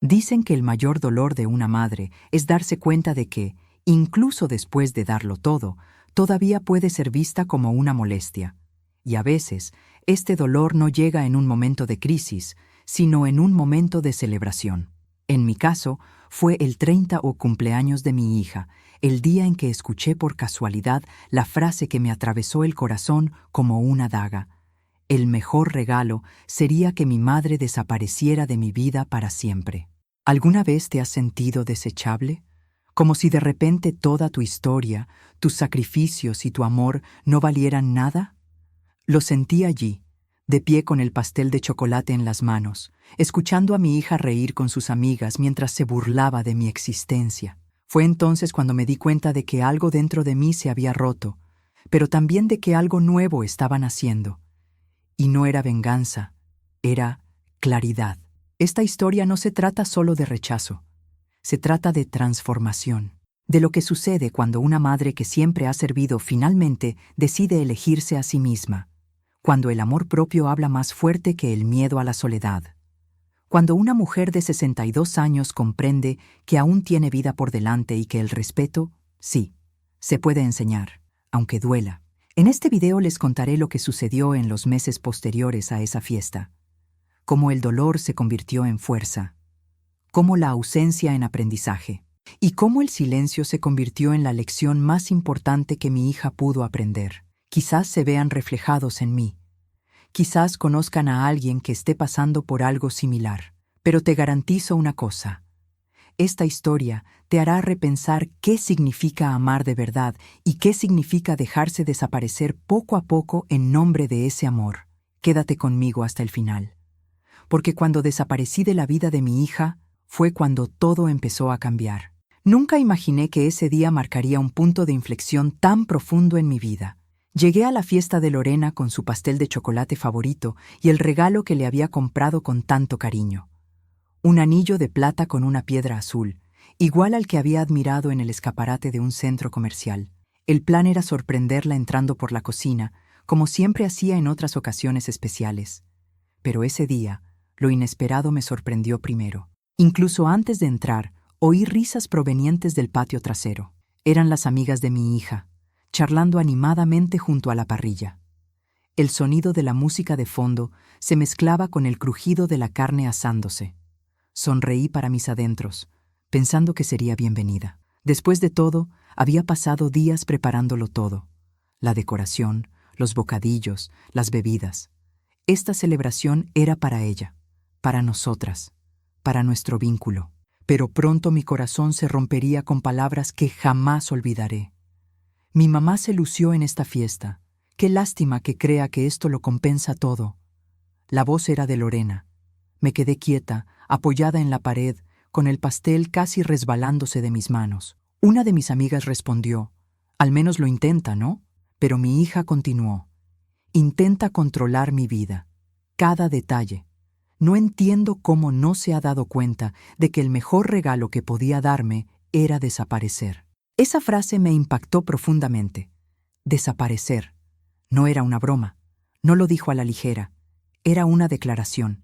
Dicen que el mayor dolor de una madre es darse cuenta de que, incluso después de darlo todo, todavía puede ser vista como una molestia. Y a veces, este dolor no llega en un momento de crisis, sino en un momento de celebración. En mi caso, fue el 30 o cumpleaños de mi hija, el día en que escuché por casualidad la frase que me atravesó el corazón como una daga. El mejor regalo sería que mi madre desapareciera de mi vida para siempre. ¿Alguna vez te has sentido desechable? Como si de repente toda tu historia, tus sacrificios y tu amor no valieran nada. Lo sentí allí, de pie con el pastel de chocolate en las manos, escuchando a mi hija reír con sus amigas mientras se burlaba de mi existencia. Fue entonces cuando me di cuenta de que algo dentro de mí se había roto, pero también de que algo nuevo estaba naciendo. Y no era venganza, era claridad. Esta historia no se trata solo de rechazo, se trata de transformación, de lo que sucede cuando una madre que siempre ha servido finalmente decide elegirse a sí misma, cuando el amor propio habla más fuerte que el miedo a la soledad, cuando una mujer de 62 años comprende que aún tiene vida por delante y que el respeto, sí, se puede enseñar, aunque duela. En este video les contaré lo que sucedió en los meses posteriores a esa fiesta, cómo el dolor se convirtió en fuerza, cómo la ausencia en aprendizaje, y cómo el silencio se convirtió en la lección más importante que mi hija pudo aprender. Quizás se vean reflejados en mí, quizás conozcan a alguien que esté pasando por algo similar, pero te garantizo una cosa. Esta historia te hará repensar qué significa amar de verdad y qué significa dejarse desaparecer poco a poco en nombre de ese amor. Quédate conmigo hasta el final. Porque cuando desaparecí de la vida de mi hija, fue cuando todo empezó a cambiar. Nunca imaginé que ese día marcaría un punto de inflexión tan profundo en mi vida. Llegué a la fiesta de Lorena con su pastel de chocolate favorito y el regalo que le había comprado con tanto cariño. Un anillo de plata con una piedra azul, igual al que había admirado en el escaparate de un centro comercial. El plan era sorprenderla entrando por la cocina, como siempre hacía en otras ocasiones especiales. Pero ese día, lo inesperado me sorprendió primero. Incluso antes de entrar, oí risas provenientes del patio trasero. Eran las amigas de mi hija, charlando animadamente junto a la parrilla. El sonido de la música de fondo se mezclaba con el crujido de la carne asándose. Sonreí para mis adentros, pensando que sería bienvenida. Después de todo, había pasado días preparándolo todo. La decoración, los bocadillos, las bebidas. Esta celebración era para ella, para nosotras, para nuestro vínculo. Pero pronto mi corazón se rompería con palabras que jamás olvidaré. Mi mamá se lució en esta fiesta. Qué lástima que crea que esto lo compensa todo. La voz era de Lorena. Me quedé quieta, apoyada en la pared, con el pastel casi resbalándose de mis manos. Una de mis amigas respondió, «Al menos lo intenta, ¿no?» Pero mi hija continuó, «Intenta controlar mi vida, cada detalle. No entiendo cómo no se ha dado cuenta de que el mejor regalo que podía darme era desaparecer». Esa frase me impactó profundamente. Desaparecer. No era una broma. No lo dijo a la ligera. Era una declaración.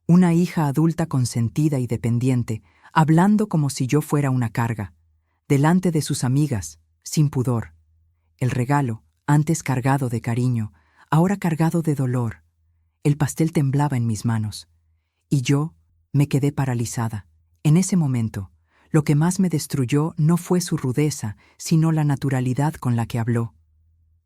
Una hija adulta consentida y dependiente, hablando como si yo fuera una carga, delante de sus amigas, sin pudor. El regalo, antes cargado de cariño, ahora cargado de dolor. El pastel temblaba en mis manos. Y yo me quedé paralizada. En ese momento, lo que más me destruyó no fue su rudeza, sino la naturalidad con la que habló.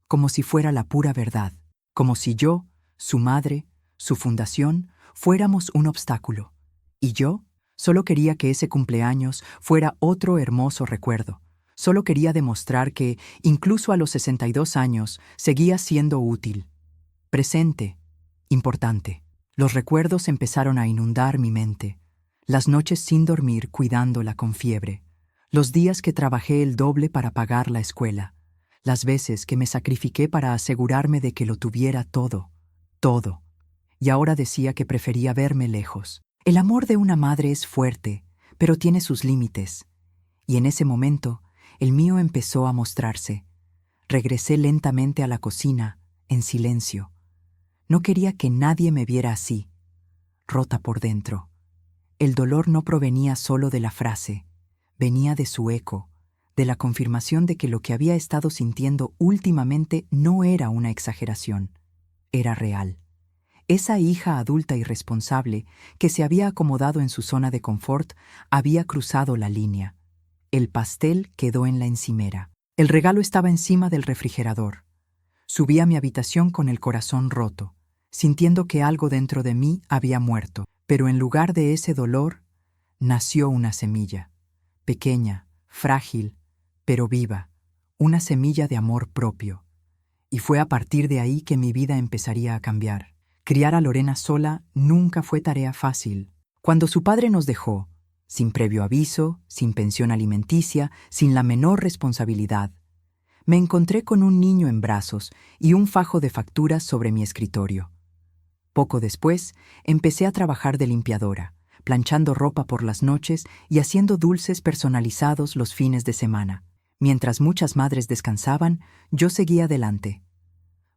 Como si fuera la pura verdad. Como si yo, su madre, su fundación, fuéramos un obstáculo. Y yo solo quería que ese cumpleaños fuera otro hermoso recuerdo. Solo quería demostrar que, incluso a los 62 años, seguía siendo útil, presente, importante. Los recuerdos empezaron a inundar mi mente. Las noches sin dormir cuidándola con fiebre. Los días que trabajé el doble para pagar la escuela. Las veces que me sacrifiqué para asegurarme de que lo tuviera todo. Todo. Y ahora decía que prefería verme lejos. El amor de una madre es fuerte, pero tiene sus límites. Y en ese momento, el mío empezó a mostrarse. Regresé lentamente a la cocina, en silencio. No quería que nadie me viera así, rota por dentro. El dolor no provenía solo de la frase, venía de su eco, de la confirmación de que lo que había estado sintiendo últimamente no era una exageración, era real. Esa hija adulta y responsable, que se había acomodado en su zona de confort, había cruzado la línea. El pastel quedó en la encimera. El regalo estaba encima del refrigerador. Subí a mi habitación con el corazón roto, sintiendo que algo dentro de mí había muerto. Pero en lugar de ese dolor, nació una semilla, pequeña, frágil, pero viva, una semilla de amor propio. Y fue a partir de ahí que mi vida empezaría a cambiar. Criar a Lorena sola nunca fue tarea fácil. Cuando su padre nos dejó, sin previo aviso, sin pensión alimenticia, sin la menor responsabilidad, me encontré con un niño en brazos y un fajo de facturas sobre mi escritorio. Poco después, empecé a trabajar de limpiadora, planchando ropa por las noches y haciendo dulces personalizados los fines de semana. Mientras muchas madres descansaban, yo seguía adelante,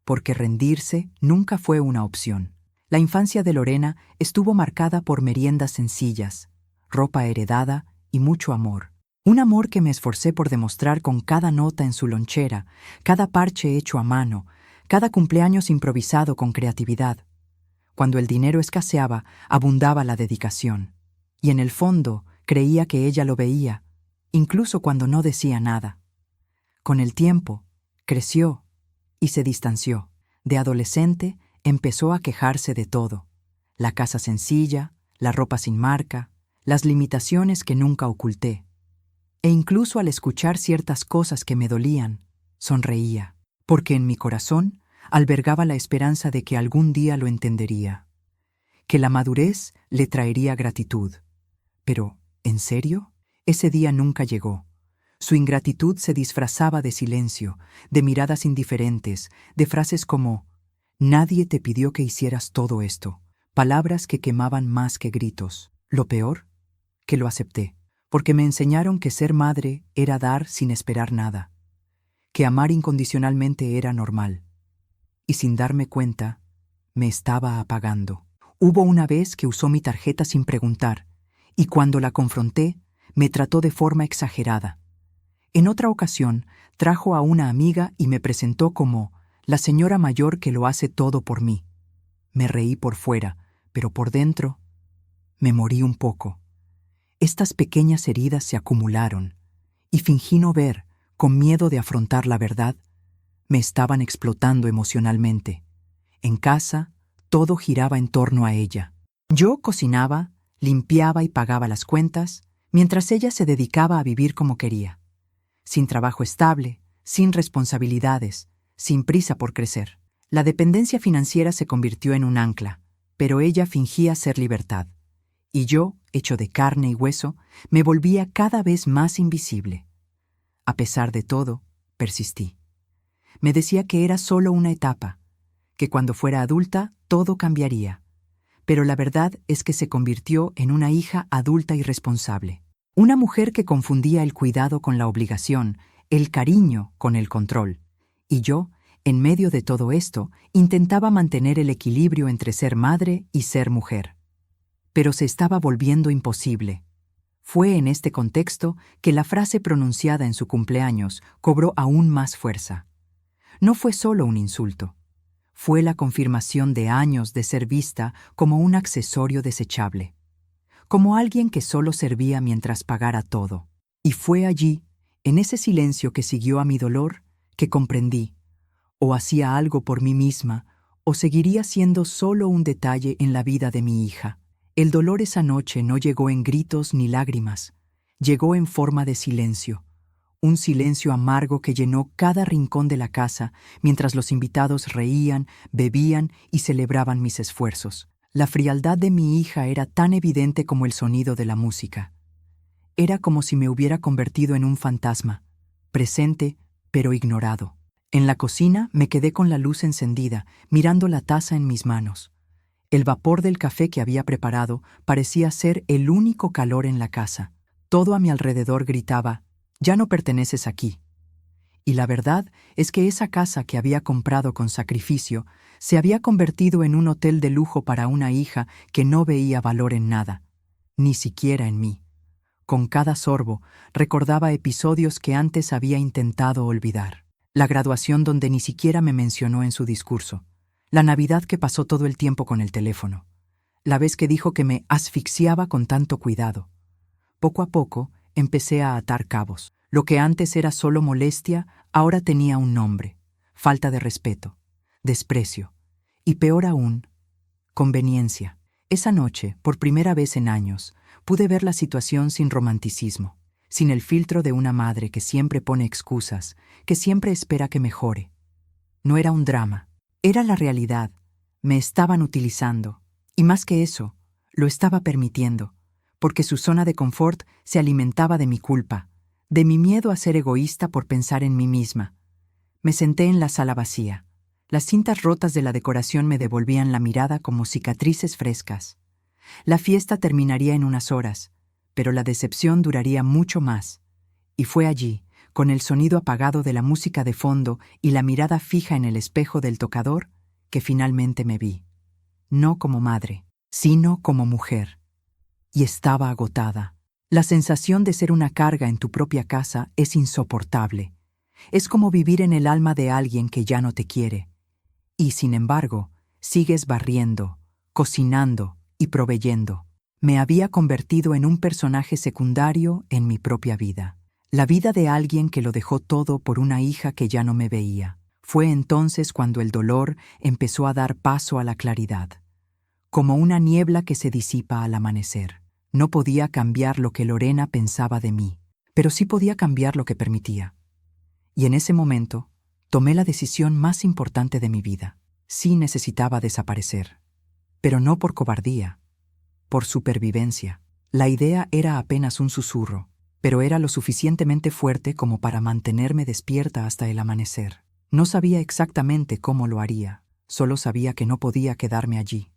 porque rendirse nunca fue una opción. La infancia de Lorena estuvo marcada por meriendas sencillas, ropa heredada y mucho amor. Un amor que me esforcé por demostrar con cada nota en su lonchera, cada parche hecho a mano, cada cumpleaños improvisado con creatividad. Cuando el dinero escaseaba, abundaba la dedicación. Y en el fondo, creía que ella lo veía, incluso cuando no decía nada. Con el tiempo, creció y se distanció. De adolescente, empezó a quejarse de todo. La casa sencilla, la ropa sin marca, las limitaciones que nunca oculté. E incluso al escuchar ciertas cosas que me dolían, sonreía, porque en mi corazón albergaba la esperanza de que algún día lo entendería, que la madurez le traería gratitud. Pero, ¿en serio? Ese día nunca llegó. Su ingratitud se disfrazaba de silencio, de miradas indiferentes, de frases como «Nadie te pidió que hicieras todo esto», palabras que quemaban más que gritos. Lo peor, que lo acepté, porque me enseñaron que ser madre era dar sin esperar nada, que amar incondicionalmente era normal. Y sin darme cuenta, me estaba apagando. Hubo una vez que usó mi tarjeta sin preguntar, y cuando la confronté, me trató de forma exagerada. En otra ocasión, trajo a una amiga y me presentó como la señora mayor que lo hace todo por mí. Me reí por fuera, pero por dentro me morí un poco. Estas pequeñas heridas se acumularon, y fingí no ver, con miedo de afrontar la verdad. Me estaban explotando emocionalmente. En casa, todo giraba en torno a ella. Yo cocinaba, limpiaba y pagaba las cuentas, mientras ella se dedicaba a vivir como quería. Sin trabajo estable, sin responsabilidades, sin prisa por crecer. La dependencia financiera se convirtió en un ancla, pero ella fingía ser libertad. Y yo, hecho de carne y hueso, me volvía cada vez más invisible. A pesar de todo, persistí. Me decía que era solo una etapa, que cuando fuera adulta todo cambiaría. Pero la verdad es que se convirtió en una hija adulta y responsable. Una mujer que confundía el cuidado con la obligación, el cariño con el control. Y yo, en medio de todo esto, intentaba mantener el equilibrio entre ser madre y ser mujer. Pero se estaba volviendo imposible. Fue en este contexto que la frase pronunciada en su cumpleaños cobró aún más fuerza. No fue solo un insulto. Fue la confirmación de años de ser vista como un accesorio desechable, como alguien que solo servía mientras pagara todo. Y fue allí, en ese silencio que siguió a mi dolor, que comprendí, o hacía algo por mí misma, o seguiría siendo solo un detalle en la vida de mi hija. El dolor esa noche no llegó en gritos ni lágrimas, llegó en forma de silencio. Un silencio amargo que llenó cada rincón de la casa mientras los invitados reían, bebían y celebraban mis esfuerzos. La frialdad de mi hija era tan evidente como el sonido de la música. Era como si me hubiera convertido en un fantasma, presente pero ignorado. En la cocina me quedé con la luz encendida, mirando la taza en mis manos. El vapor del café que había preparado parecía ser el único calor en la casa. Todo a mi alrededor gritaba: «Ya no perteneces aquí». Y la verdad es que esa casa que había comprado con sacrificio se había convertido en un hotel de lujo para una hija que no veía valor en nada, ni siquiera en mí. Con cada sorbo, recordaba episodios que antes había intentado olvidar. La graduación donde ni siquiera me mencionó en su discurso. La Navidad que pasó todo el tiempo con el teléfono. La vez que dijo que me asfixiaba con tanto cuidado. Poco a poco, empecé a atar cabos. Lo que antes era solo molestia, ahora tenía un nombre. Falta de respeto, desprecio. Y peor aún, conveniencia. Esa noche, por primera vez en años, pude ver la situación sin romanticismo, sin el filtro de una madre que siempre pone excusas, que siempre espera que mejore. No era un drama, era la realidad. Me estaban utilizando. Y más que eso, lo estaba permitiendo, porque su zona de confort se alimentaba de mi culpa, de mi miedo a ser egoísta por pensar en mí misma. Me senté en la sala vacía. Las cintas rotas de la decoración me devolvían la mirada como cicatrices frescas. La fiesta terminaría en unas horas, pero la decepción duraría mucho más. Y fue allí, con el sonido apagado de la música de fondo y la mirada fija en el espejo del tocador, que finalmente me vi. No como madre, sino como mujer. Y estaba agotada. La sensación de ser una carga en tu propia casa es insoportable. Es como vivir en el alma de alguien que ya no te quiere. Y, sin embargo, sigues barriendo, cocinando y proveyendo. Me había convertido en un personaje secundario en mi propia vida. La vida de alguien que lo dejó todo por una hija que ya no me veía. Fue entonces cuando el dolor empezó a dar paso a la claridad. Como una niebla que se disipa al amanecer. No podía cambiar lo que Lorena pensaba de mí, pero sí podía cambiar lo que permitía. Y en ese momento, tomé la decisión más importante de mi vida. Sí necesitaba desaparecer, pero no por cobardía, por supervivencia. La idea era apenas un susurro, pero era lo suficientemente fuerte como para mantenerme despierta hasta el amanecer. No sabía exactamente cómo lo haría, solo sabía que no podía quedarme allí,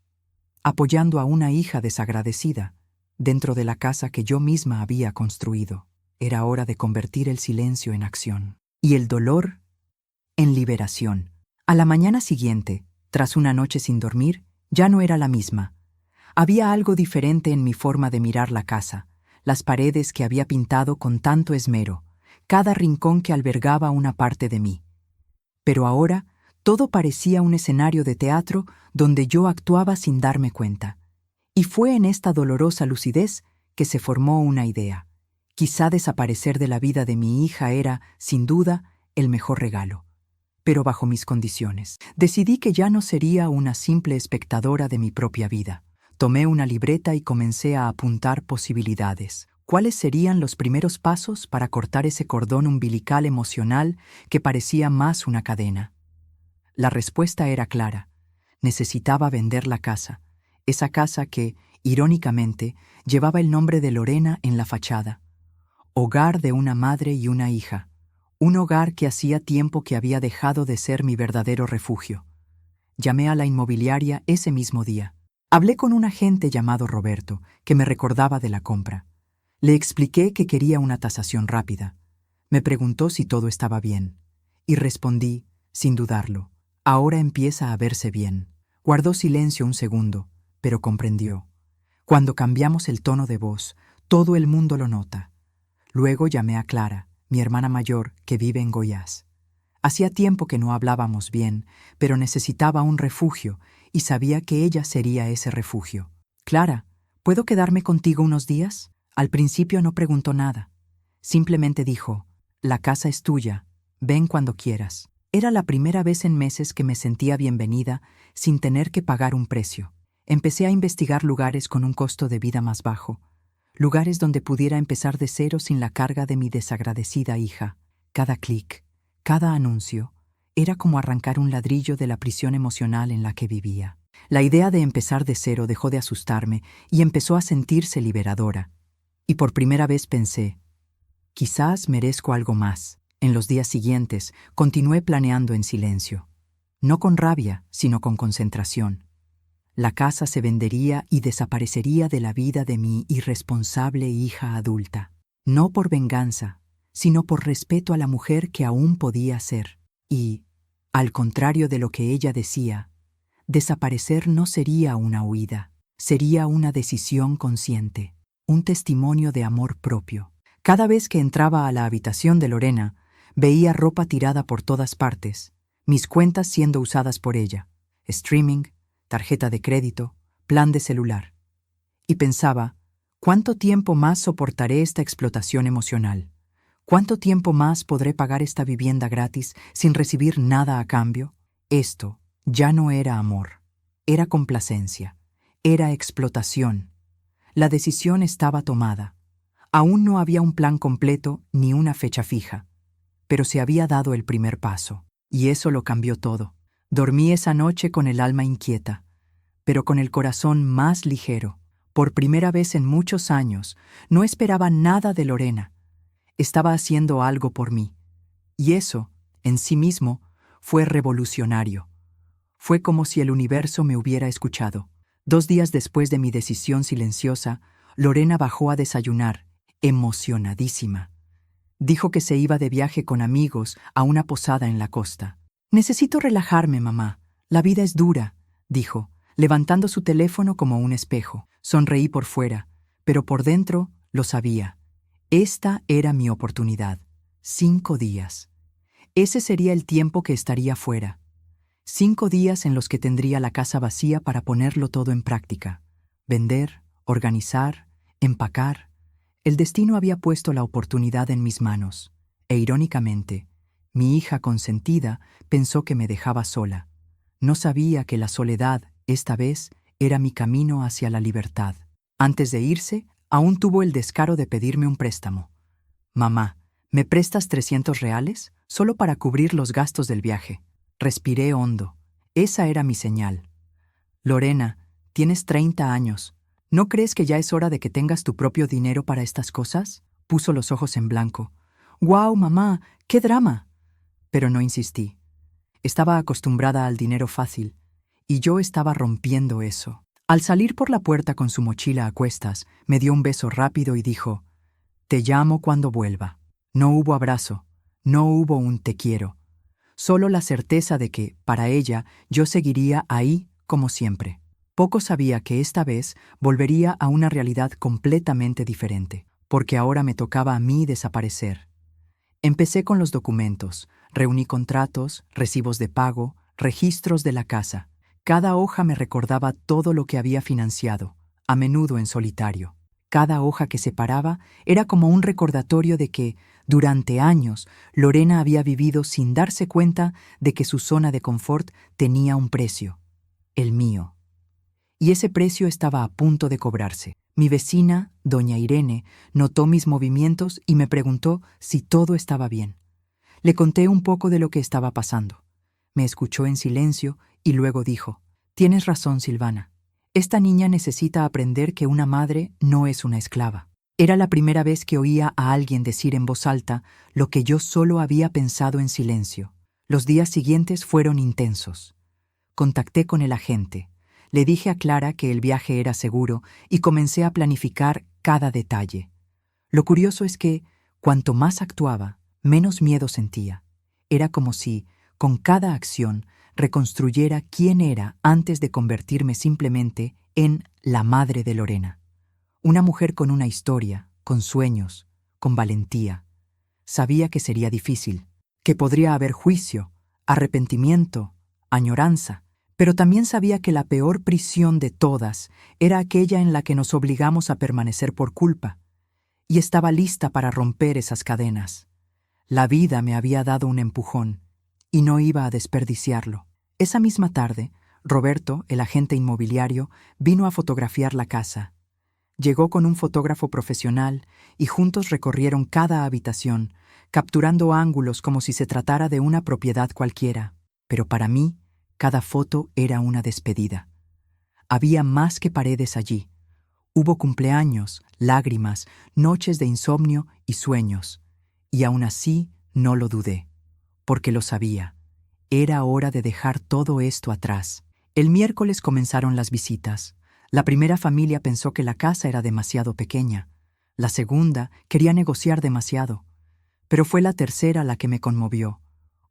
apoyando a una hija desagradecida, dentro de la casa que yo misma había construido. Era hora de convertir el silencio en acción, y el dolor en liberación. A la mañana siguiente, tras una noche sin dormir, ya no era la misma. Había algo diferente en mi forma de mirar la casa, las paredes que había pintado con tanto esmero, cada rincón que albergaba una parte de mí. Pero ahora, todo parecía un escenario de teatro donde yo actuaba sin darme cuenta. Y fue en esta dolorosa lucidez que se formó una idea. Quizá desaparecer de la vida de mi hija era, sin duda, el mejor regalo. Pero bajo mis condiciones. Decidí que ya no sería una simple espectadora de mi propia vida. Tomé una libreta y comencé a apuntar posibilidades. ¿Cuáles serían los primeros pasos para cortar ese cordón umbilical emocional que parecía más una cadena? La respuesta era clara. Necesitaba vender la casa. Esa casa que, irónicamente, llevaba el nombre de Lorena en la fachada. Hogar de una madre y una hija. Un hogar que hacía tiempo que había dejado de ser mi verdadero refugio. Llamé a la inmobiliaria ese mismo día. Hablé con un agente llamado Roberto, que me recordaba de la compra. Le expliqué que quería una tasación rápida. Me preguntó si todo estaba bien. Y respondí, sin dudarlo, ahora empieza a verse bien. Guardó silencio un segundo, pero comprendió. Cuando cambiamos el tono de voz, todo el mundo lo nota. Luego llamé a Clara, mi hermana mayor, que vive en Goiás. Hacía tiempo que no hablábamos bien, pero necesitaba un refugio y sabía que ella sería ese refugio. Clara, ¿puedo quedarme contigo unos días? Al principio no preguntó nada. Simplemente dijo, la casa es tuya, ven cuando quieras. Era la primera vez en meses que me sentía bienvenida sin tener que pagar un precio. Empecé a investigar lugares con un costo de vida más bajo, lugares donde pudiera empezar de cero sin la carga de mi desagradecida hija. Cada clic, cada anuncio, era como arrancar un ladrillo de la prisión emocional en la que vivía. La idea de empezar de cero dejó de asustarme y empezó a sentirse liberadora. Y por primera vez pensé, quizás merezco algo más. En los días siguientes, continué planeando en silencio. No con rabia, sino con concentración. La casa se vendería y desaparecería de la vida de mi irresponsable hija adulta. No por venganza, sino por respeto a la mujer que aún podía ser. Y, al contrario de lo que ella decía, desaparecer no sería una huida, sería una decisión consciente. un testimonio de amor propio. Cada vez que entraba a la habitación de Lorena, veía ropa tirada por todas partes, mis cuentas siendo usadas por ella, streaming, tarjeta de crédito, plan de celular. Y pensaba, ¿cuánto tiempo más soportaré esta explotación emocional? ¿Cuánto tiempo más podré pagar esta vivienda gratis sin recibir nada a cambio? Esto ya no era amor, era complacencia, era explotación. La decisión estaba tomada. Aún no había un plan completo ni una fecha fija, pero se había dado el primer paso, y eso lo cambió todo. Dormí esa noche con el alma inquieta, pero con el corazón más ligero. Por primera vez en muchos años, no esperaba nada de Lorena. Estaba haciendo algo por mí. Y eso, en sí mismo, fue revolucionario. Fue como si el universo me hubiera escuchado. 2 días después de mi decisión silenciosa, Lorena bajó a desayunar, emocionadísima. Dijo que se iba de viaje con amigos a una posada en la costa. «Necesito relajarme, mamá. La vida es dura», dijo, levantando su teléfono como un espejo. Sonreí por fuera, pero por dentro lo sabía. Esta era mi oportunidad. 5 días. Ese sería el tiempo que estaría fuera. 5 días en los que tendría la casa vacía para ponerlo todo en práctica. Vender, organizar, empacar. El destino había puesto la oportunidad en mis manos, e irónicamente, mi hija consentida pensó que me dejaba sola. No sabía que la soledad, esta vez, era mi camino hacia la libertad. Antes de irse, aún tuvo el descaro de pedirme un préstamo. «Mamá, ¿me prestas 300 reales? Solo para cubrir los gastos del viaje». Respiré hondo. Esa era mi señal. «Lorena, tienes 30 años. ¿No crees que ya es hora de que tengas tu propio dinero para estas cosas?». Puso los ojos en blanco. «¡Guau, mamá! ¡Qué drama!». Pero no insistí. Estaba acostumbrada al dinero fácil, y yo estaba rompiendo eso. Al salir por la puerta con su mochila a cuestas, me dio un beso rápido y dijo, «Te llamo cuando vuelva». No hubo abrazo, no hubo un te quiero. Solo la certeza de que, para ella, yo seguiría ahí como siempre. Poco sabía que esta vez volvería a una realidad completamente diferente, porque ahora me tocaba a mí desaparecer. Empecé con los documentos, reuní contratos, recibos de pago, registros de la casa. Cada hoja me recordaba todo lo que había financiado, a menudo en solitario. Cada hoja que separaba era como un recordatorio de que, durante años, Lorena había vivido sin darse cuenta de que su zona de confort tenía un precio, el mío. Y ese precio estaba a punto de cobrarse. Mi vecina, doña Irene, notó mis movimientos y me preguntó si todo estaba bien. Le conté un poco de lo que estaba pasando. Me escuchó en silencio y luego dijo, «Tienes razón, Silvana. Esta niña necesita aprender que una madre no es una esclava». Era la primera vez que oía a alguien decir en voz alta lo que yo solo había pensado en silencio. Los días siguientes fueron intensos. Contacté con el agente. Le dije a Clara que el viaje era seguro y comencé a planificar cada detalle. Lo curioso es que, cuanto más actuaba, menos miedo sentía. Era como si, con cada acción, reconstruyera quién era antes de convertirme simplemente en la madre de Lorena. Una mujer con una historia, con sueños, con valentía. Sabía que sería difícil, que podría haber juicio, arrepentimiento, añoranza, pero también sabía que la peor prisión de todas era aquella en la que nos obligamos a permanecer por culpa, y estaba lista para romper esas cadenas. La vida me había dado un empujón, y no iba a desperdiciarlo. Esa misma tarde, Roberto, el agente inmobiliario, vino a fotografiar la casa. Llegó con un fotógrafo profesional y juntos recorrieron cada habitación, capturando ángulos como si se tratara de una propiedad cualquiera. Pero para mí, cada foto era una despedida. Había más que paredes allí. Hubo cumpleaños, lágrimas, noches de insomnio y sueños. Y aún así no lo dudé, porque lo sabía. Era hora de dejar todo esto atrás. El miércoles comenzaron las visitas. La primera familia pensó que la casa era demasiado pequeña. La segunda quería negociar demasiado. Pero fue la tercera la que me conmovió.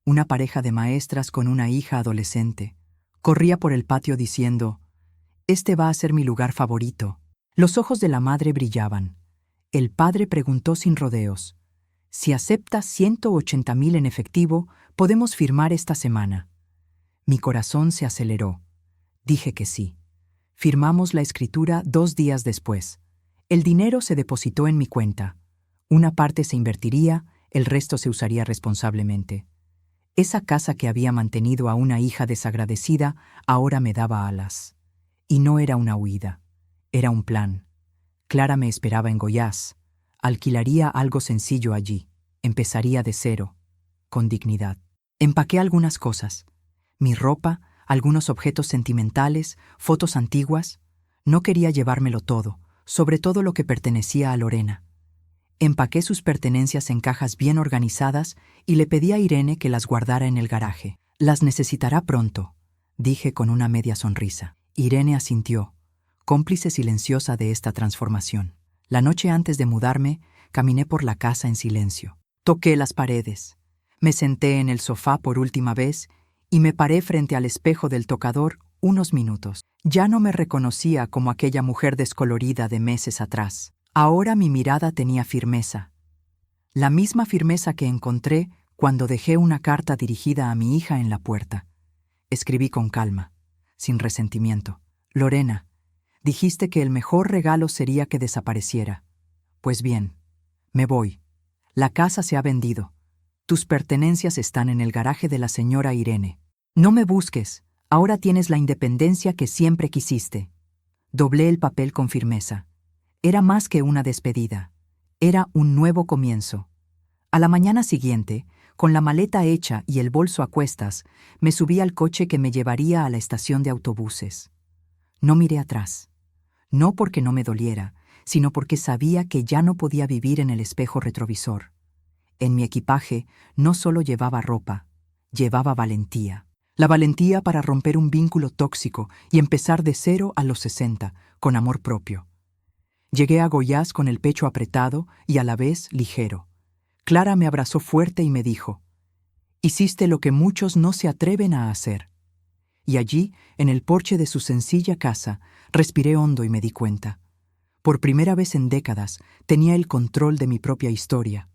Una pareja de maestras con una hija adolescente. Corría por el patio diciendo, «Este va a ser mi lugar favorito». Los ojos de la madre brillaban. El padre preguntó sin rodeos: «Si aceptas 180.000 en efectivo, podemos firmar esta semana». Mi corazón se aceleró. Dije que sí. Firmamos la escritura 2 días después. El dinero se depositó en mi cuenta. Una parte se invertiría, el resto se usaría responsablemente. Esa casa que había mantenido a una hija desagradecida ahora me daba alas. Y no era una huida, era un plan. Clara me esperaba en Goiás. Alquilaría algo sencillo allí. Empezaría de cero, con dignidad. Empaqué algunas cosas. Mi ropa, algunos objetos sentimentales, fotos antiguas. No quería llevármelo todo, sobre todo lo que pertenecía a Lorena. Empaqué sus pertenencias en cajas bien organizadas y le pedí a Irene que las guardara en el garaje. «Las necesitará pronto», dije con una media sonrisa. Irene asintió, cómplice silenciosa de esta transformación. La noche antes de mudarme, caminé por la casa en silencio. Toqué las paredes. Me senté en el sofá por última vez y me paré frente al espejo del tocador unos minutos. Ya no me reconocía como aquella mujer descolorida de meses atrás. Ahora mi mirada tenía firmeza. La misma firmeza que encontré cuando dejé una carta dirigida a mi hija en la puerta. Escribí con calma, sin resentimiento. «Lorena, dijiste que el mejor regalo sería que desapareciera. Pues bien, me voy. La casa se ha vendido. Tus pertenencias están en el garaje de la señora Irene. No me busques, ahora tienes la independencia que siempre quisiste». Doblé el papel con firmeza. Era más que una despedida. Era un nuevo comienzo. A la mañana siguiente, con la maleta hecha y el bolso a cuestas, me subí al coche que me llevaría a la estación de autobuses. No miré atrás. No porque no me doliera, sino porque sabía que ya no podía vivir en el espejo retrovisor. En mi equipaje no solo llevaba ropa, llevaba valentía. La valentía para romper un vínculo tóxico y empezar de cero a los 60, con amor propio. Llegué a Goiás con el pecho apretado y a la vez ligero. Clara me abrazó fuerte y me dijo: «Hiciste lo que muchos no se atreven a hacer». Y allí, en el porche de su sencilla casa, respiré hondo y me di cuenta. Por primera vez en décadas, tenía el control de mi propia historia.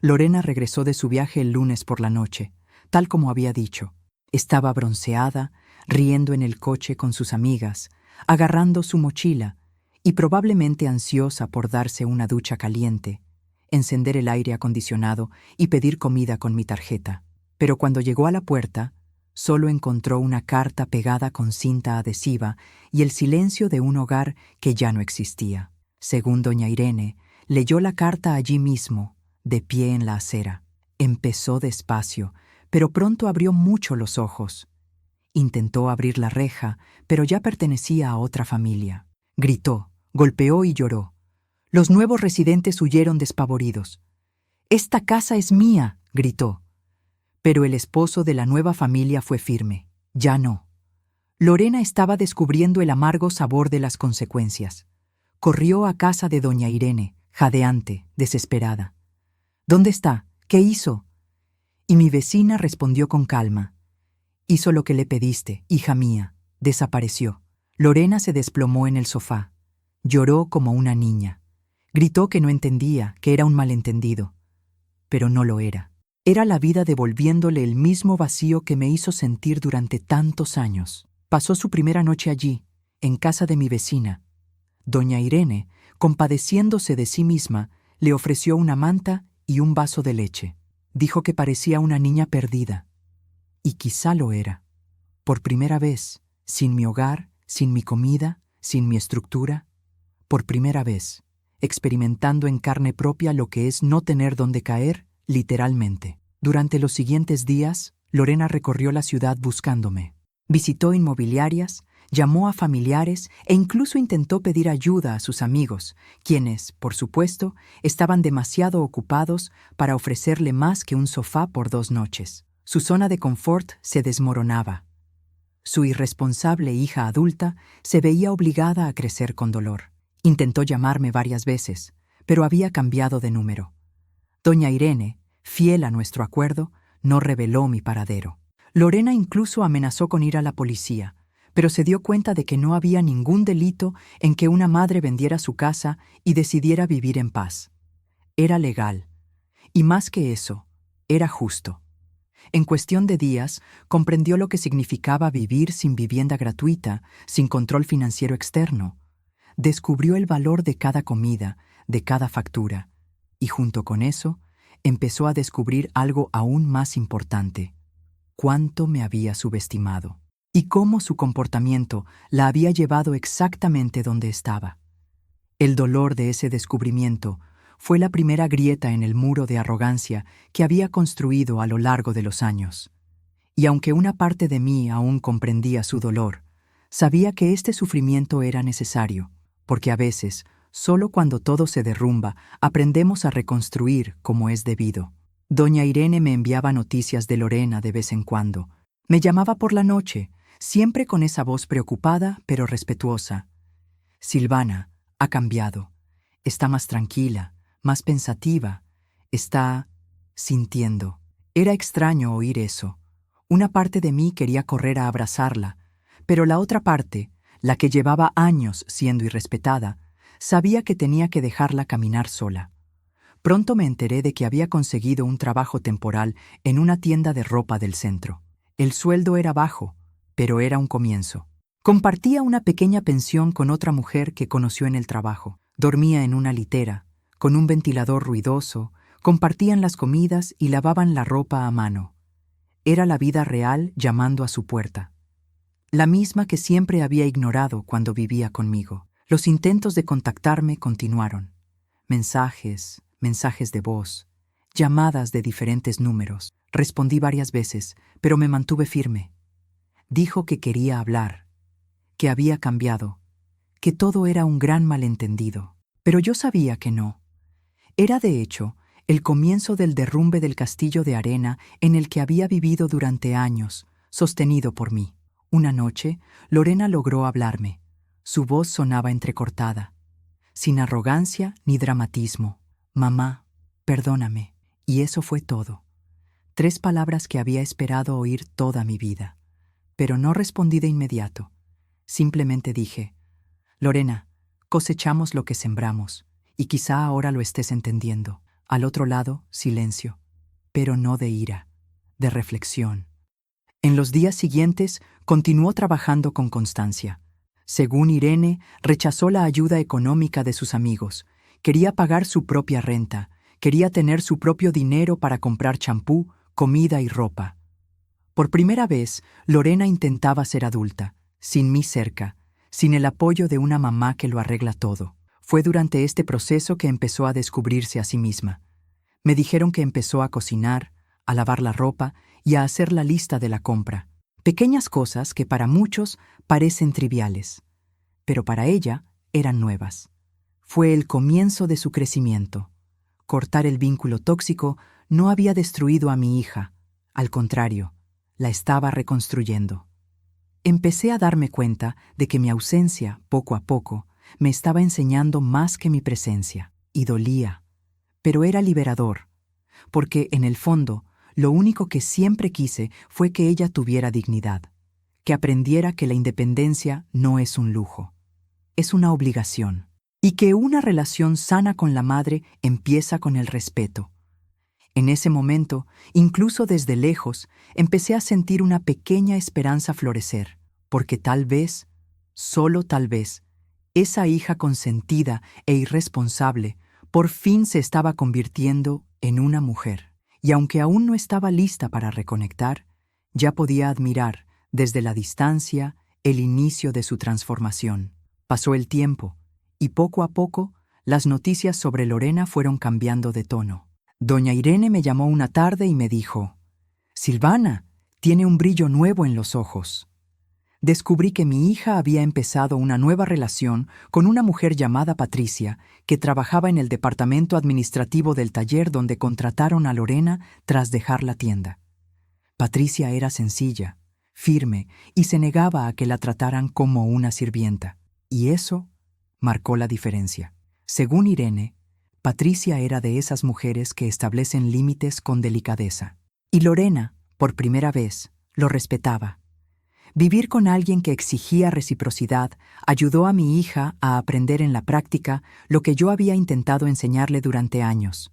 Lorena regresó de su viaje el lunes por la noche, tal como había dicho. Estaba bronceada, riendo en el coche con sus amigas, agarrando su mochila, y probablemente ansiosa por darse una ducha caliente, encender el aire acondicionado y pedir comida con mi tarjeta. Pero cuando llegó a la puerta, solo encontró una carta pegada con cinta adhesiva y el silencio de un hogar que ya no existía. Según doña Irene, leyó la carta allí mismo, de pie en la acera. Empezó despacio, pero pronto abrió mucho los ojos. Intentó abrir la reja, pero ya pertenecía a otra familia. Gritó, golpeó y lloró. Los nuevos residentes huyeron despavoridos. «¡Esta casa es mía!», gritó. Pero el esposo de la nueva familia fue firme. Ya no. Lorena estaba descubriendo el amargo sabor de las consecuencias. Corrió a casa de doña Irene, jadeante, desesperada. «¿Dónde está? ¿Qué hizo?». Y mi vecina respondió con calma. «Hizo lo que le pediste, hija mía. Desapareció». Lorena se desplomó en el sofá. Lloró como una niña. Gritó que no entendía, que era un malentendido. Pero no lo era. Era la vida devolviéndole el mismo vacío que me hizo sentir durante tantos años. Pasó su primera noche allí, en casa de mi vecina. Doña Irene, compadeciéndose de sí misma, le ofreció una manta y un vaso de leche. Dijo que parecía una niña perdida. Y quizá lo era. Por primera vez, sin mi hogar, sin mi comida, sin mi estructura. Por primera vez, experimentando en carne propia lo que es no tener dónde caer, literalmente. Durante los siguientes días, Lorena recorrió la ciudad buscándome. Visitó inmobiliarias, llamó a familiares e incluso intentó pedir ayuda a sus amigos, quienes, por supuesto, estaban demasiado ocupados para ofrecerle más que un sofá por 2 noches. Su zona de confort se desmoronaba. Su irresponsable hija adulta se veía obligada a crecer con dolor. Intentó llamarme varias veces, pero había cambiado de número. Doña Irene, fiel a nuestro acuerdo, no reveló mi paradero. Lorena incluso amenazó con ir a la policía, pero se dio cuenta de que no había ningún delito en que una madre vendiera su casa y decidiera vivir en paz. Era legal. Y más que eso, era justo. En cuestión de días, comprendió lo que significaba vivir sin vivienda gratuita, sin control financiero externo. Descubrió el valor de cada comida, de cada factura, y junto con eso, empezó a descubrir algo aún más importante: cuánto me había subestimado, y cómo su comportamiento la había llevado exactamente donde estaba. El dolor de ese descubrimiento fue la primera grieta en el muro de arrogancia que había construido a lo largo de los años. Y aunque una parte de mí aún comprendía su dolor, sabía que este sufrimiento era necesario, porque a veces, solo cuando todo se derrumba, aprendemos a reconstruir como es debido. Doña Irene me enviaba noticias de Lorena de vez en cuando. Me llamaba por la noche, siempre con esa voz preocupada pero respetuosa. Silvana ha cambiado. Está más tranquila, más pensativa. Está sintiendo. Era extraño oír eso. Una parte de mí quería correr a abrazarla, pero la otra parte, la que llevaba años siendo irrespetada, sabía que tenía que dejarla caminar sola. Pronto me enteré de que había conseguido un trabajo temporal en una tienda de ropa del centro. El sueldo era bajo, pero era un comienzo. Compartía una pequeña pensión con otra mujer que conoció en el trabajo. Dormía en una litera, con un ventilador ruidoso, compartían las comidas y lavaban la ropa a mano. Era la vida real llamando a su puerta. La misma que siempre había ignorado cuando vivía conmigo. Los intentos de contactarme continuaron. Mensajes de voz, llamadas de diferentes números. Respondí varias veces, pero me mantuve firme. Dijo que quería hablar, que había cambiado, que todo era un gran malentendido. Pero yo sabía que no. Era, de hecho, el comienzo del derrumbe del castillo de arena en el que había vivido durante años, sostenido por mí. Una noche, Lorena logró hablarme. Su voz sonaba entrecortada, sin arrogancia ni dramatismo. «Mamá, perdóname». Y eso fue todo. 3 palabras que había esperado oír toda mi vida. Pero no respondí de inmediato. Simplemente dije: «Lorena, cosechamos lo que sembramos, y quizá ahora lo estés entendiendo». Al otro lado, silencio, pero no de ira, de reflexión. En los días siguientes, continuó trabajando con constancia. Según Irene, rechazó la ayuda económica de sus amigos. Quería pagar su propia renta, quería tener su propio dinero para comprar champú, comida y ropa. Por primera vez, Lorena intentaba ser adulta, sin mí cerca, sin el apoyo de una mamá que lo arregla todo. Fue durante este proceso que empezó a descubrirse a sí misma. Me dijeron que empezó a cocinar, a lavar la ropa y a hacer la lista de la compra. Pequeñas cosas que para muchos parecen triviales, pero para ella eran nuevas. Fue el comienzo de su crecimiento. Cortar el vínculo tóxico no había destruido a mi hija, al contrario, la estaba reconstruyendo. Empecé a darme cuenta de que mi ausencia, poco a poco, me estaba enseñando más que mi presencia, y dolía. Pero era liberador, porque en el fondo, lo único que siempre quise fue que ella tuviera dignidad, que aprendiera que la independencia no es un lujo, es una obligación, y que una relación sana con la madre empieza con el respeto. En ese momento, incluso desde lejos, empecé a sentir una pequeña esperanza florecer, porque tal vez, solo tal vez, esa hija consentida e irresponsable por fin se estaba convirtiendo en una mujer. Y aunque aún no estaba lista para reconectar, ya podía admirar, desde la distancia, el inicio de su transformación. Pasó el tiempo, y poco a poco, las noticias sobre Lorena fueron cambiando de tono. Doña Irene me llamó una tarde y me dijo: «Silvana, tiene un brillo nuevo en los ojos». Descubrí que mi hija había empezado una nueva relación con una mujer llamada Patricia, que trabajaba en el departamento administrativo del taller donde contrataron a Lorena tras dejar la tienda. Patricia era sencilla, firme y se negaba a que la trataran como una sirvienta. Y eso marcó la diferencia. Según Irene, Patricia era de esas mujeres que establecen límites con delicadeza. Y Lorena, por primera vez, lo respetaba. Vivir con alguien que exigía reciprocidad ayudó a mi hija a aprender en la práctica lo que yo había intentado enseñarle durante años.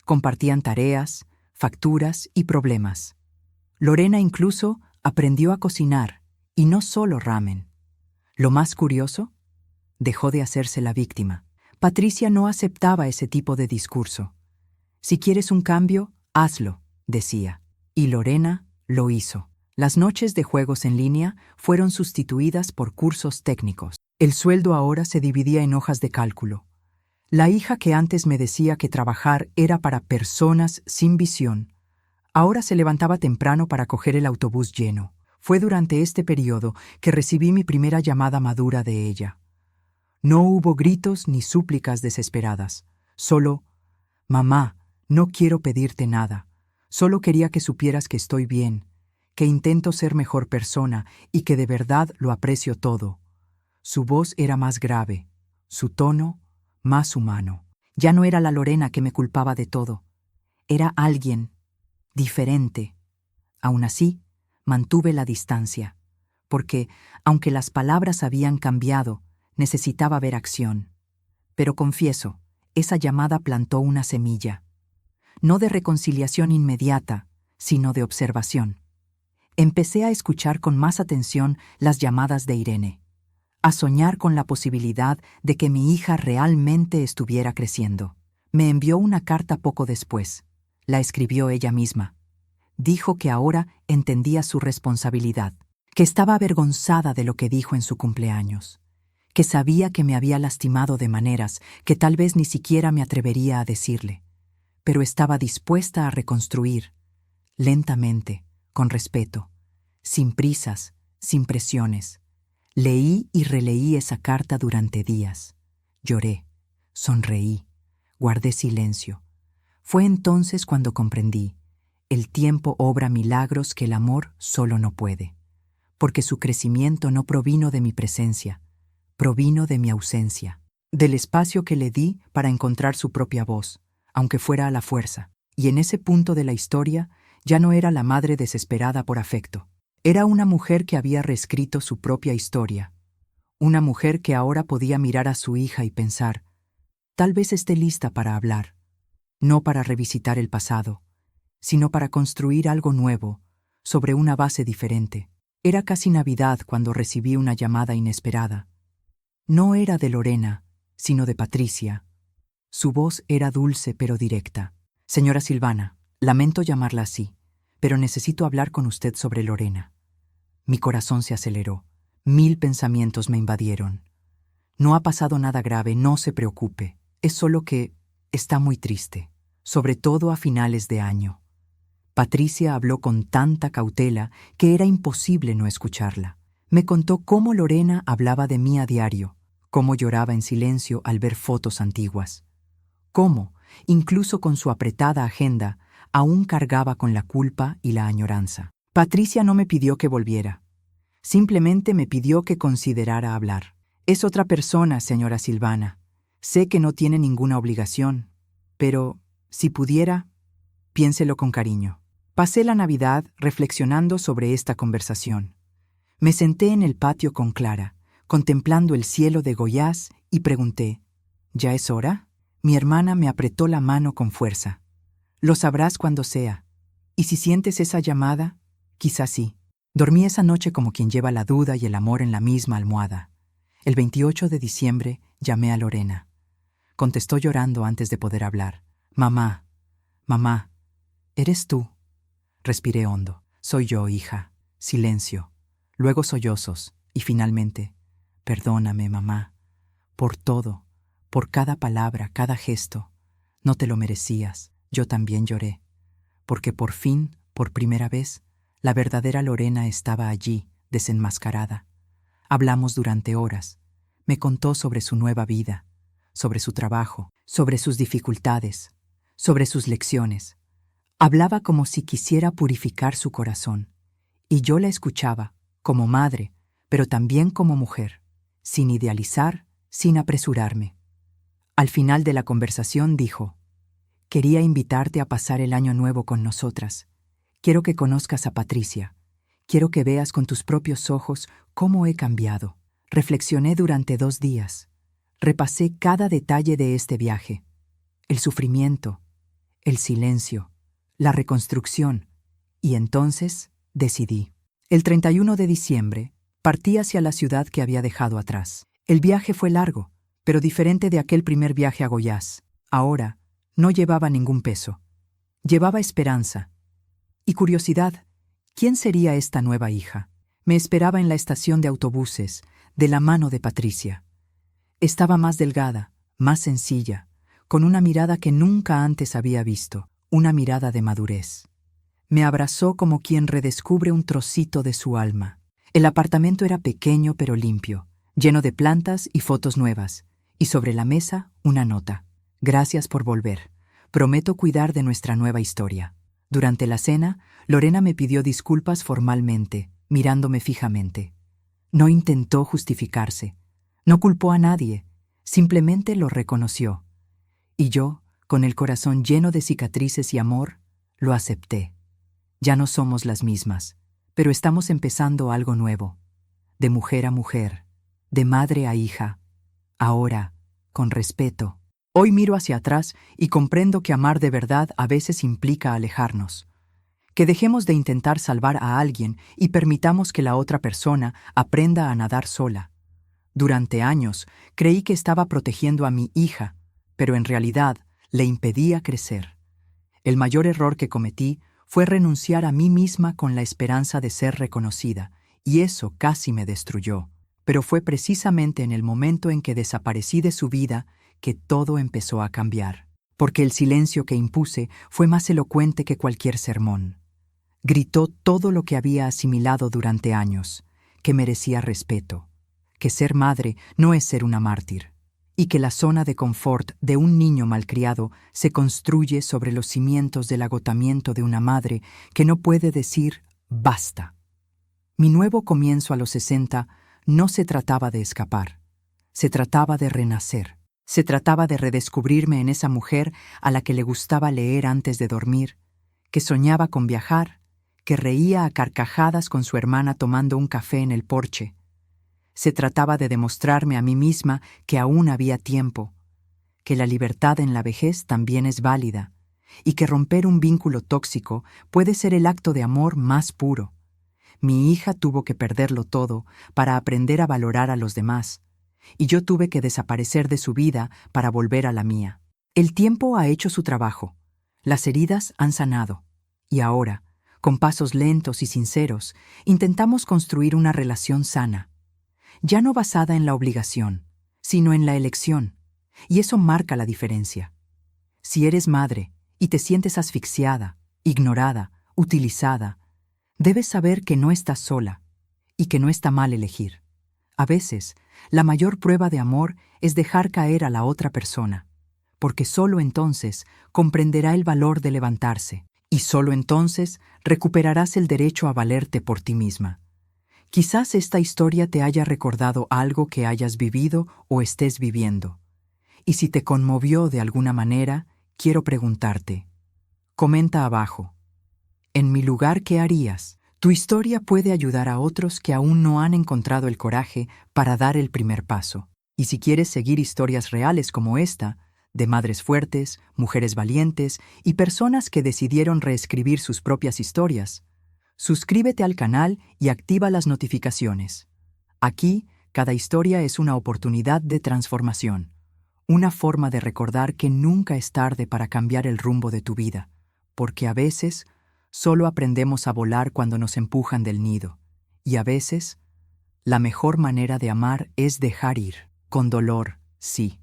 Compartían tareas, facturas y problemas. Lorena incluso aprendió a cocinar, y no solo ramen. Lo más curioso, dejó de hacerse la víctima. Patricia no aceptaba ese tipo de discurso. Si quieres un cambio, hazlo, decía. Y Lorena lo hizo. Las noches de juegos en línea fueron sustituidas por cursos técnicos. El sueldo ahora se dividía en hojas de cálculo. La hija que antes me decía que trabajar era para personas sin visión, ahora se levantaba temprano para coger el autobús lleno. Fue durante este periodo que recibí mi primera llamada madura de ella. No hubo gritos ni súplicas desesperadas, solo: «Mamá, no quiero pedirte nada, solo quería que supieras que estoy bien, que intento ser mejor persona y que de verdad lo aprecio todo». Su voz era más grave, su tono más humano. Ya no era la Lorena que me culpaba de todo. Era alguien diferente. Aún así, mantuve la distancia, porque, aunque las palabras habían cambiado, necesitaba ver acción. Pero confieso, esa llamada plantó una semilla, no de reconciliación inmediata, sino de observación. Empecé a escuchar con más atención las llamadas de Irene, a soñar con la posibilidad de que mi hija realmente estuviera creciendo. Me envió una carta poco después. La escribió ella misma. Dijo que ahora entendía su responsabilidad, que estaba avergonzada de lo que dijo en su cumpleaños, que sabía que me había lastimado de maneras que tal vez ni siquiera me atrevería a decirle, pero estaba dispuesta a reconstruir, lentamente, con respeto, sin prisas, sin presiones. Leí y releí esa carta durante días. Lloré, sonreí, guardé silencio. Fue entonces cuando comprendí: el tiempo obra milagros que el amor solo no puede, porque su crecimiento no provino de mi presencia, provino de mi ausencia, del espacio que le di para encontrar su propia voz, aunque fuera a la fuerza. Y en ese punto de la historia ya no era la madre desesperada por afecto. Era una mujer que había reescrito su propia historia, una mujer que ahora podía mirar a su hija y pensar: tal vez esté lista para hablar, no para revisitar el pasado, sino para construir algo nuevo, sobre una base diferente. Era casi Navidad cuando recibí una llamada inesperada. No era de Lorena, sino de Patricia. Su voz era dulce pero directa. «Señora Silvana, lamento llamarla así, pero necesito hablar con usted sobre Lorena». Mi corazón se aceleró. 1000 pensamientos me invadieron. «No ha pasado nada grave, no se preocupe. Es solo que está muy triste, sobre todo a finales de año». Patricia habló con tanta cautela que era imposible no escucharla. Me contó cómo Lorena hablaba de mí a diario, cómo lloraba en silencio al ver fotos antiguas, cómo, incluso con su apretada agenda, aún cargaba con la culpa y la añoranza. Patricia no me pidió que volviera. Simplemente me pidió que considerara hablar. «Es otra persona, señora Silvana. Sé que no tiene ninguna obligación, pero, si pudiera, piénselo con cariño». Pasé la Navidad reflexionando sobre esta conversación. Me senté en el patio con Clara, contemplando el cielo de Goiás, y pregunté: «¿Ya es hora?». Mi hermana me apretó la mano con fuerza. «Lo sabrás cuando sea. Y si sientes esa llamada, quizás sí». Dormí esa noche como quien lleva la duda y el amor en la misma almohada. El 28 de diciembre llamé a Lorena. Contestó llorando antes de poder hablar. «Mamá, mamá, ¿eres tú?». Respiré hondo. «Soy yo, hija». Silencio. Luego sollozos. Y finalmente: «Perdóname, mamá, por todo, por cada palabra, cada gesto. No te lo merecías». Yo también lloré, porque por fin, por primera vez, la verdadera Lorena estaba allí, desenmascarada. Hablamos durante horas. Me contó sobre su nueva vida, sobre su trabajo, sobre sus dificultades, sobre sus lecciones. Hablaba como si quisiera purificar su corazón, y yo la escuchaba, como madre, pero también como mujer, sin idealizar, sin apresurarme. Al final de la conversación dijo: «Quería invitarte a pasar el año nuevo con nosotras. Quiero que conozcas a Patricia. Quiero que veas con tus propios ojos cómo he cambiado. Reflexioné durante 2 días. Repasé cada detalle de este viaje. El sufrimiento, el silencio, la reconstrucción. Y entonces decidí. El 31 de diciembre, partí hacia la ciudad que había dejado atrás. El viaje fue largo, pero diferente de aquel primer viaje a Goiás. Ahora, no llevaba ningún peso. Llevaba esperanza. Y curiosidad, ¿quién sería esta nueva hija? Me esperaba en la estación de autobuses, de la mano de Patricia. Estaba más delgada, más sencilla, con una mirada que nunca antes había visto, una mirada de madurez. Me abrazó como quien redescubre un trocito de su alma. El apartamento era pequeño pero limpio, lleno de plantas y fotos nuevas, y sobre la mesa una nota. Gracias por volver. Prometo cuidar de nuestra nueva historia. Durante la cena, Lorena me pidió disculpas formalmente, mirándome fijamente. No intentó justificarse. No culpó a nadie. Simplemente lo reconoció. Y yo, con el corazón lleno de cicatrices y amor, lo acepté. Ya no somos las mismas, pero estamos empezando algo nuevo. De mujer a mujer, de madre a hija. Ahora, con respeto. Hoy miro hacia atrás y comprendo que amar de verdad a veces implica alejarnos. Que dejemos de intentar salvar a alguien y permitamos que la otra persona aprenda a nadar sola. Durante años creí que estaba protegiendo a mi hija, pero en realidad le impedía crecer. El mayor error que cometí fue renunciar a mí misma con la esperanza de ser reconocida, y eso casi me destruyó. Pero fue precisamente en el momento en que desaparecí de su vida que todo empezó a cambiar, porque el silencio que impuse fue más elocuente que cualquier sermón. Gritó todo lo que había asimilado durante años, que merecía respeto, que ser madre no es ser una mártir, y que la zona de confort de un niño malcriado se construye sobre los cimientos del agotamiento de una madre que no puede decir «basta». Mi nuevo comienzo a los 60 no se trataba de escapar, se trataba de renacer. Se trataba de redescubrirme en esa mujer a la que le gustaba leer antes de dormir, que soñaba con viajar, que reía a carcajadas con su hermana tomando un café en el porche. Se trataba de demostrarme a mí misma que aún había tiempo, que la libertad en la vejez también es válida, y que romper un vínculo tóxico puede ser el acto de amor más puro. Mi hija tuvo que perderlo todo para aprender a valorar a los demás, y yo tuve que desaparecer de su vida para volver a la mía. El tiempo ha hecho su trabajo. Las heridas han sanado. Y ahora, con pasos lentos y sinceros, intentamos construir una relación sana. Ya no basada en la obligación, sino en la elección. Y eso marca la diferencia. Si eres madre y te sientes asfixiada, ignorada, utilizada, debes saber que no estás sola y que no está mal elegir. A veces, la mayor prueba de amor es dejar caer a la otra persona, porque solo entonces comprenderá el valor de levantarse, y solo entonces recuperarás el derecho a valerte por ti misma. Quizás esta historia te haya recordado algo que hayas vivido o estés viviendo. Y si te conmovió de alguna manera, quiero preguntarte. Comenta abajo. En mi lugar, ¿qué harías? Tu historia puede ayudar a otros que aún no han encontrado el coraje para dar el primer paso. Y si quieres seguir historias reales como esta, de madres fuertes, mujeres valientes y personas que decidieron reescribir sus propias historias, suscríbete al canal y activa las notificaciones. Aquí, cada historia es una oportunidad de transformación, una forma de recordar que nunca es tarde para cambiar el rumbo de tu vida, porque a veces solo aprendemos a volar cuando nos empujan del nido, y a veces, la mejor manera de amar es dejar ir, con dolor, sí,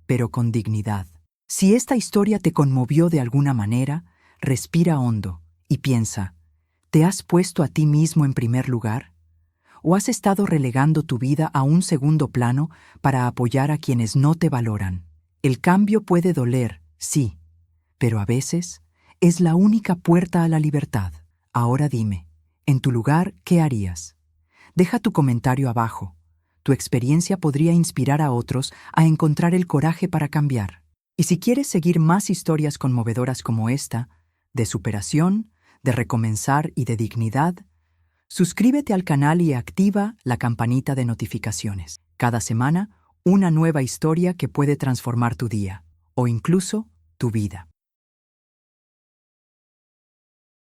pero con dignidad. Si esta historia te conmovió de alguna manera, respira hondo y piensa, ¿te has puesto a ti mismo en primer lugar? ¿O has estado relegando tu vida a un segundo plano para apoyar a quienes no te valoran? El cambio puede doler, sí, pero a veces es la única puerta a la libertad. Ahora dime, en tu lugar, ¿qué harías? Deja tu comentario abajo. Tu experiencia podría inspirar a otros a encontrar el coraje para cambiar. Y si quieres seguir más historias conmovedoras como esta, de superación, de recomenzar y de dignidad, Suscríbete al canal y activa la campanita de notificaciones. Cada semana, una nueva historia que puede transformar tu día o incluso tu vida.